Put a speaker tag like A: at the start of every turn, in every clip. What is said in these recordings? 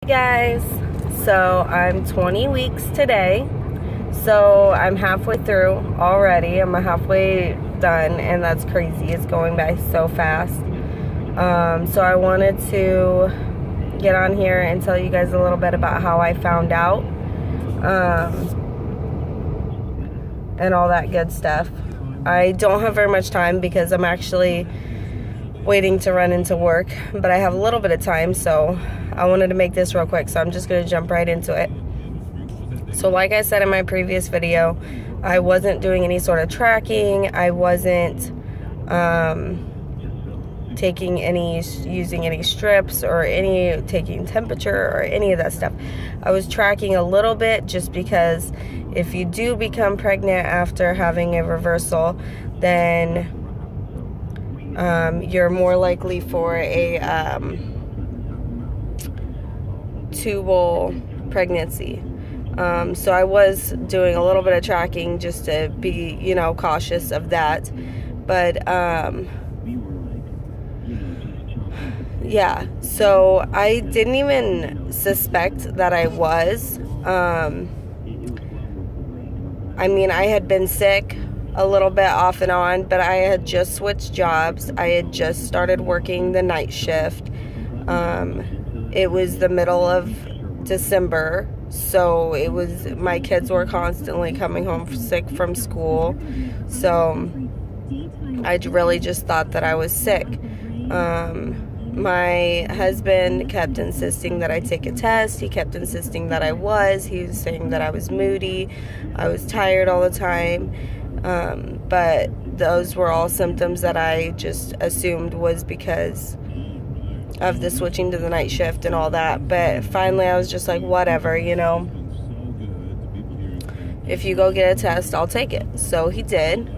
A: Hey guys, so I'm 20 weeks today, so I'm halfway through already. I'm halfway done, and that's crazy. It's going by so fast. So I wanted to get on here and tell you guys a little bit about how I found out, and all that good stuff. I don't have very much time because I'm actually waiting to run into work, but I have a little bit of time, so I wanted to make this real quick, so I'm just going to jump right into it. So like I said in my previous video, I wasn't doing any sort of tracking. I wasn't using any strips or taking temperature or any of that stuff. I was tracking a little bit just because if you do become pregnant after having a reversal, then you're more likely for a tubal pregnancy. So I was doing a little bit of tracking just to be, cautious of that. But yeah, so I didn't even suspect that I was. I mean, I had been sick a little bit off and on, but I had just switched jobs. I had just started working the night shift. It was the middle of December, so my kids were constantly coming home sick from school, so I really just thought that I was sick. My husband kept insisting that I take a test. He kept insisting that I was. He was saying that I was moody. I was tired all the time. But those were all symptoms that I just assumed was because of the switching to the night shift and all that. But finally I was just like, whatever, if you go get a test, I'll take it. So he did.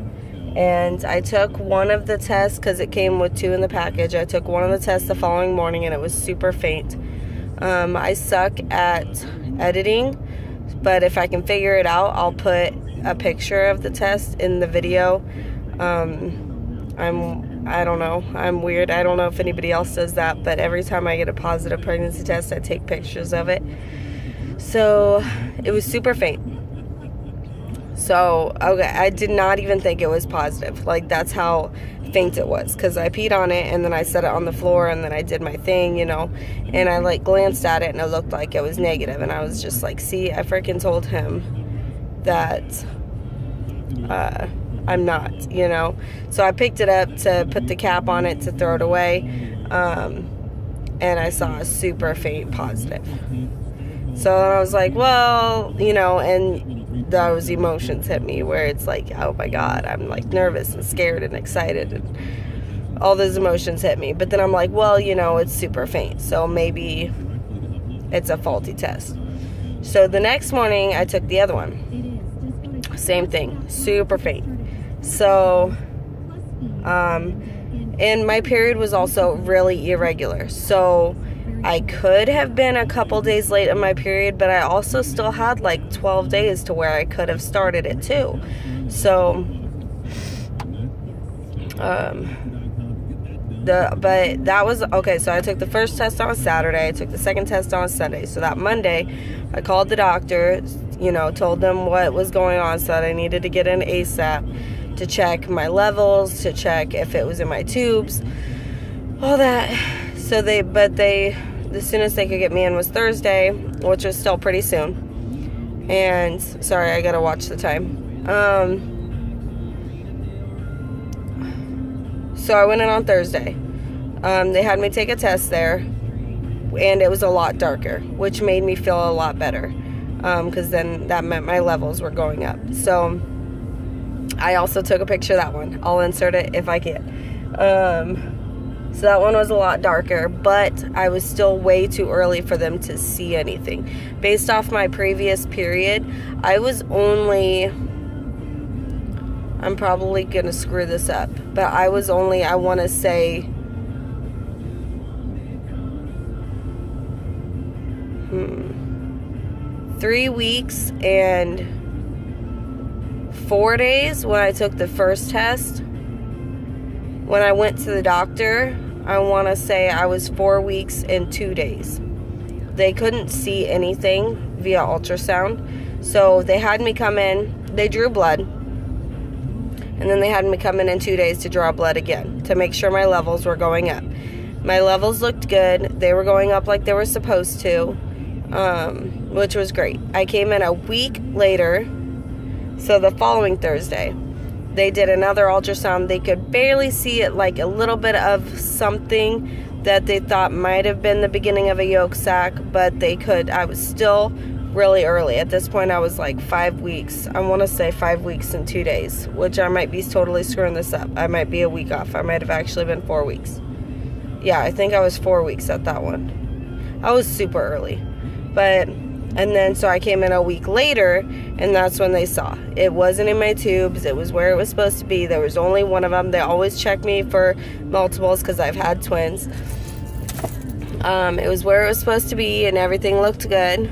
A: And I took one of the tests because it came with 2 in the package. I took one of the tests the following morning and it was super faint. I suck at editing, but if I can figure it out, I'll put a picture of the test in the video. I don't know. I'm weird. I don't know if anybody else does that, but every time I get a positive pregnancy test, I take pictures of it. So it was super faint. So, okay, I did not even think it was positive. Like, that's how faint it was. Because I peed on it, and then I set it on the floor, and then I did my thing, and I, glanced at it, and it looked like it was negative. And I was just like, see, I freaking told him that I'm not, So I picked it up to put the cap on it to throw it away, and I saw a super faint positive. So I was like, well, and those emotions hit me where it's like, oh my God, I'm like nervous and scared and excited, and all those emotions hit me. But then I'm like, well, it's super faint, so maybe it's a faulty test. So the next morning I took the other one. Same thing, super faint. So, and my period was also really irregular. So I could have been a couple days late in my period, but I also still had like 12 days to where I could have started it too. So, but that was, okay, so I took the first test on Saturday. I took the second test on Sunday. So that Monday, I called the doctor, told them what was going on, so that I needed to get in ASAP to check my levels, to check if it was in my tubes, all that. So the soonest they could get me in was Thursday, which was still pretty soon. And, sorry, I gotta watch the time. So I went in on Thursday. They had me take a test there, and it was a lot darker, which made me feel a lot better, because then that meant my levels were going up. So I also took a picture of that one. I'll insert it if I can. So that one was a lot darker, but I was still way too early for them to see anything. Based off my previous period, I was only, I'm probably going to screw this up, but I was only, I want to say, 3 weeks and 4 days when I took the first test. When I went to the doctor, I want to say I was 4 weeks and 2 days. they couldn't see anything via ultrasound. So they had me come in, they drew blood, and then they had me come in 2 days to draw blood again to make sure my levels were going up. My levels looked good. They were going up like they were supposed to, which was great. I came in a week later, so the following Thursday, they did another ultrasound. They could barely see it, like a little bit of something that they thought might have been the beginning of a yolk sac, but they could. I was still really early. At this point, I was like 5 weeks. I want to say 5 weeks and 2 days, which I might be totally screwing this up. I might be a week off. I might have actually been 4 weeks. Yeah, I think I was 4 weeks at that one. I was super early. And then, so I came in a week later, and that's when they saw. It wasn't in my tubes. It was where it was supposed to be. There was only one of them. They always check me for multiples because I've had twins. It was where it was supposed to be, and everything looked good.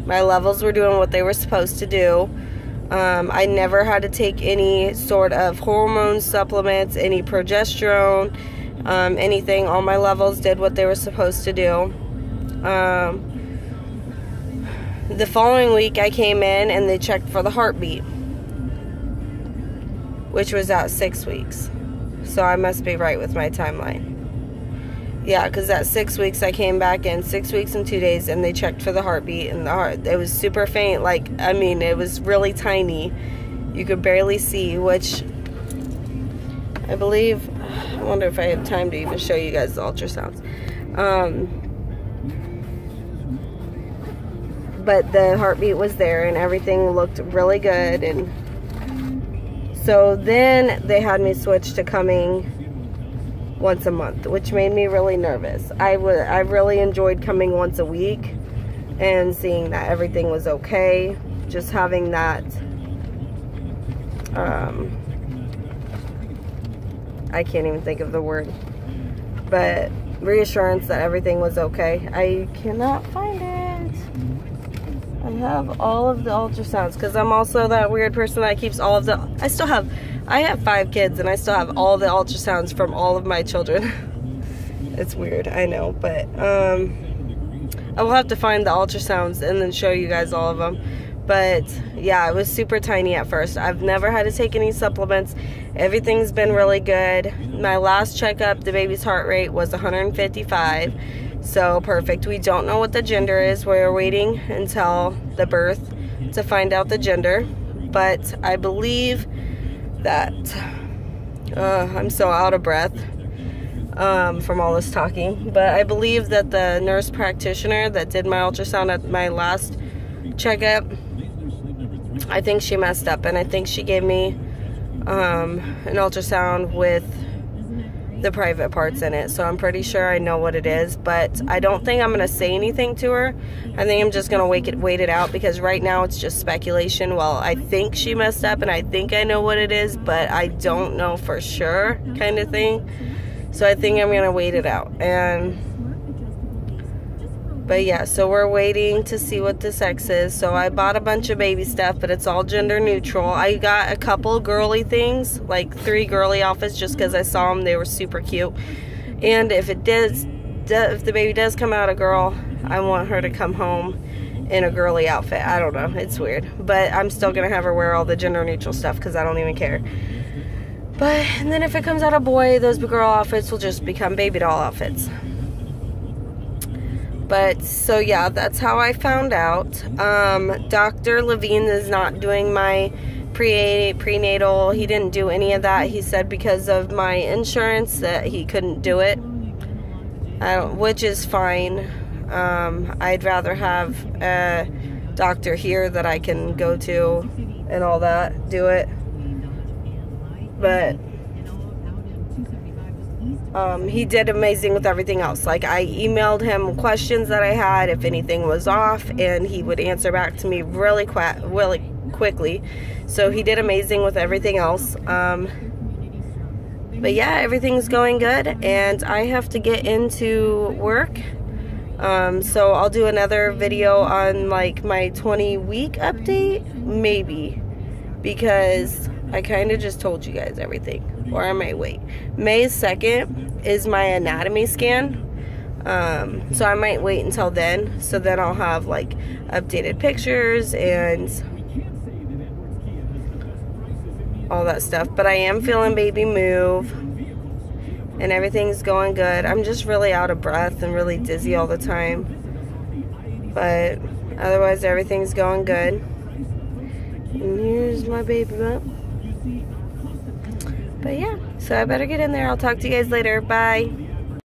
A: My levels were doing what they were supposed to do. I never had to take any sort of hormone supplements, any progesterone, anything. All my levels did what they were supposed to do. The following week I came in and they checked for the heartbeat, which was at 6 weeks. So I must be right with my timeline. Yeah, because at 6 weeks I came back in 6 weeks and 2 days, and they checked for the heartbeat, and the heart, it was super faint. Like, I mean, it was really tiny. You could barely see, which I believe, I wonder if I have time to even show you guys the ultrasounds. But the heartbeat was there, and everything looked really good. And so then they had me switch to coming once a month, which made me really nervous. I really enjoyed coming once a week and seeing that everything was okay. Just having that, I can't even think of the word, but reassurance that everything was okay. I cannot find it. I have all of the ultrasounds because I'm also that weird person that keeps all of the, I have 5 kids and I still have all the ultrasounds from all of my children. It's weird, I know, but I will have to find the ultrasounds and then show you guys all of them. But yeah, it was super tiny at first. I've never had to take any supplements. Everything's been really good. My last checkup, the baby's heart rate was 155. So perfect. We don't know what the gender is. We're waiting until the birth to find out the gender. But I believe that I'm so out of breath from all this talking. But I believe that the nurse practitioner that did my ultrasound at my last checkup, I think she messed up, and I think she gave me an ultrasound with the private parts in it. So I'm pretty sure I know what it is, but I don't think I'm going to say anything to her. I think I'm just going to wait it out, because right now it's just speculation. Well, I think she messed up and I think I know what it is, but I don't know for sure, kind of thing. So I think I'm going to wait it out. But yeah, so we're waiting to see what the sex is. So I bought a bunch of baby stuff, but it's all gender neutral. I got a couple girly things, like 3 girly outfits, just because I saw them. They were super cute. And if the baby does come out a girl, I want her to come home in a girly outfit. I don't know, it's weird. But I'm still going to have her wear all the gender neutral stuff because I don't even care. And then if it comes out a boy, those girl outfits will just become baby doll outfits. But, so yeah, that's how I found out. Dr. Levine is not doing my prenatal. He didn't do any of that. He said because of my insurance that he couldn't do it, which is fine. I'd rather have a doctor here that I can go to and all that, do it. But he did amazing with everything else. Like, I emailed him questions that I had if anything was off, and he would answer back to me really quickly. So he did amazing with everything else. But yeah, everything's going good, and I have to get into work. So I'll do another video on like my 20-week update, maybe, because I kind of just told you guys everything. Or I might wait. May 2nd is my anatomy scan. So I might wait until then. So then I'll have like updated pictures and all that stuff. But I am feeling baby move. And everything's going good. I'm just really out of breath and really dizzy all the time. But otherwise, everything's going good. And here's my baby bump. But yeah, so I better get in there. I'll talk to you guys later. Bye.